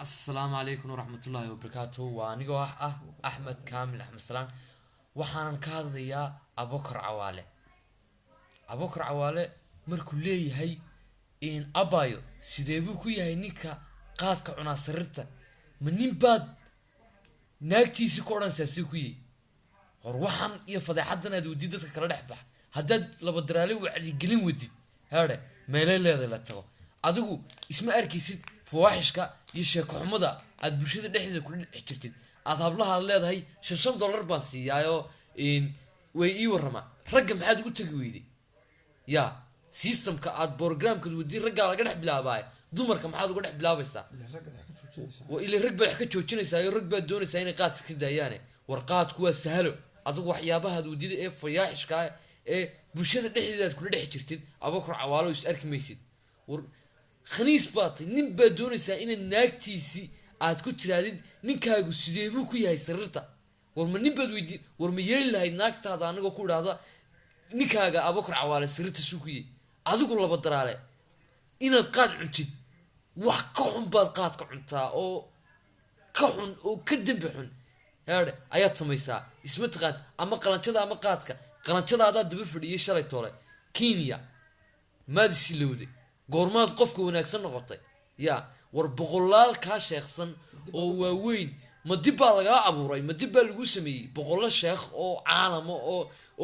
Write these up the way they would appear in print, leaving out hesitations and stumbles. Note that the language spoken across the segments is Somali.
السلام عليكم ورحمة الله وبركاته وأنا أحمد كامل أحمد سلام وحنا كهذا أبو بكر عوالة أبو بكر عوالة مركولي هي إن أبايو سيدبو كوي هي نيكا قاد كعناصرته منين بعد ناكتي سكوران ساسوكي وروحان يفضي حدنا دوديدك كلا دحبح هداد لبدرالي وعدي قلين ودي هذا ما لا لا ترى أدو اسم أركيسيد فواحشك يشيك حمدا أد بشيء ده كل حجرتين أصحاب لها الله هاي $6 بانسي يايو إن ويي ورما رقم حد قلت تقويدي يا سيستم كأد بروجرام كدودي رجع على قدح بلا باي دمر كم حد قدح بلا بيسا وإلى رقبة حكت شو تشيني ساي رقبة دوني سايني قات كده يعني ورقات كوا سهلو أدو وحيابها دودي إيه فواحشك إيه بشيء ده كل حجرتين أبو بكر عوالو يسألك ميسيد خنيس باطي نين بدونيسا إن الناكتيسي عاد كنت رادين نين كاغو سيديبو كوي هاي سررتا ورما نين بدويدين ورما يري هاي ناكتا هذا أنا قول هذا نين كاغا أبو بكر عوالي سررتا سوكي عادو قول الله بدرالي إن القاد عنتين wax ka xun baad qaadka cuntaa oo ka xun oo ka dambi xun heer ayaa samaysaa isma taqaad ama qalanjada ama qaadka qalanjada daba fadhiyay shalay toole Kenya maadisi lowday goormaad qofka wanaagsan noqotay ya war boqolaal ka sheeksan oo waaweyn ma dib baa laga abuuray ma dib baa lagu sameeyay boqolaal sheekh oo caalamo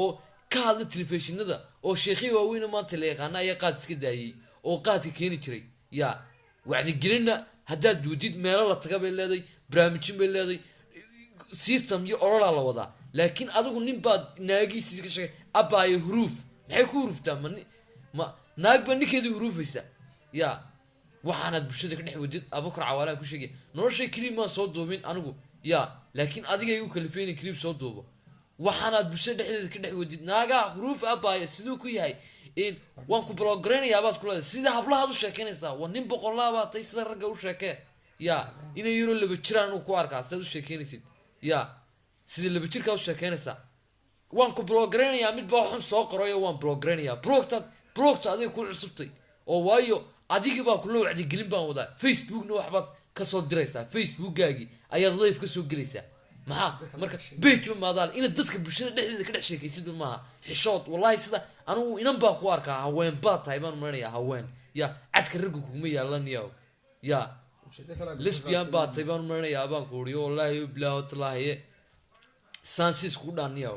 oo ka hadla telefishinada oo sheekhi waaweyn maanta la yaqaan ay qaad iska daayay oo qaadka keeni jiray ya wacdi gelina haddaad duudid meelo la taga bay leeday barnaamijin bay leeday system iyo orala la wada laakiin adigu nin baad naagiisa ka sheegay abaayo huruuf maxay ku huruuftaa ma naag ba ninkeedu huruufaysa ya waxaanad bulshada ka dhex wadid Abu Bakr Cawaale ku sheegay noloshay kaliya ma soo doobin anigu ya laakiin adiga igu kalifeen clip soo doobo waxaanad bulshada dhexdeeda ka dhex wadid naaga huruuf abaayo sidoo ku yahay in waan ku blograynaya baad kula sida hablaha u sheekeynaysaa waa nin boqolaaba tay sida ragga u sheekay ya inay yiro laba jiraan uu ku arkaa sida u sheekeynaysid ya sida laba jirka u sheekeynaysaa waan ku blograynaya mid baa xun soo qorayo waan blograynaya blogta adiga ku cusubtay oo waayo adiga baa kula wacdi gelin baan wadaa facebookna waxbaad ka soo diraysaa facebookaagi ayaad live ka soo gelaysaa maxaa marka page ma maadaan in dadka bulshada dhexdeeda ka dhex sheekaysid maaha xishood wallahi sida anigu inan baa ku arkaa haween baa tahay baan marinaya haween ya cadka raggu kuma yaalan ya lesbian baa tahay baan marinaya baan ku uriyo wallahi bilaa tallahi sansis ku dhaaniyo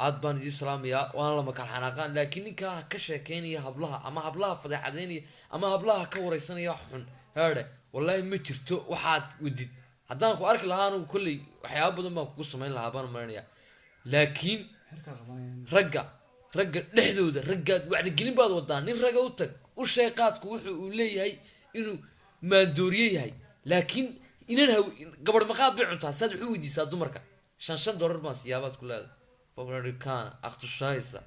aad baan idin salaamayaa waan la makal xanaaqan laakiin ninka ka sheekeynaya hablaha ama hablaha fadeexadeynaya ama hablaha ka wareysanaya xun heerde wallahi ma jirto waxaad wadid haddaan ku arki lahaa anigu kulli waxyaabo badan baan kugu samayn lahaa baan marinaya laakiin ragga dhexdooda raggaad wacdi gelin baad wadaan nin ragga u tag u sheeqaadku wuxuu uu leeyahay inuu maandooriye yahay laakiin inan gabadh maqaad bay cuntaa saad wuxuu weydiisaa dumarka $5 baan siyaabaad ku leedahay فبركان أخت الشايسة